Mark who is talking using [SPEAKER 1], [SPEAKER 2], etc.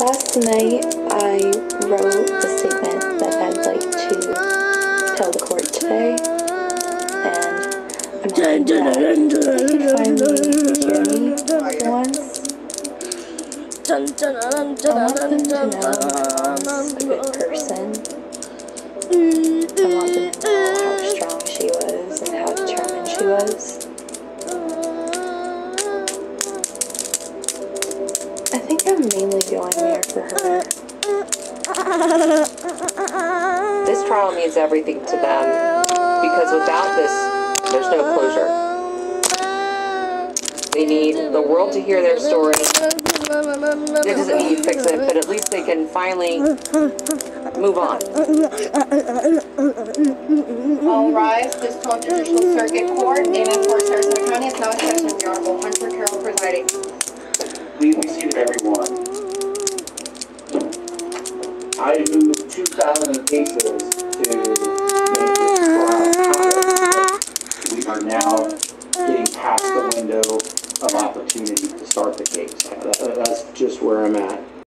[SPEAKER 1] Last night I wrote a statement that I'd like to tell the court today, and I'm hoping that they can finally hear me for once. I want them to know that Mom's a good person. I want them to know how strong she was and how determined she was. I think I'm mainly going there for her.
[SPEAKER 2] This trial means everything to them, because without this, there's no closure. They need the world to hear their story. It doesn't mean you fix it, but at least they can finally move on.
[SPEAKER 3] All rise. This Judicial Circuit Court in and for Sarasota County is now in session. The Honorable Hunter Carroll presiding.
[SPEAKER 4] Please be seated, everyone. I move 2,000 cases to make this trial happen. We are now getting past the window of opportunity to start the case. That's just where I'm at.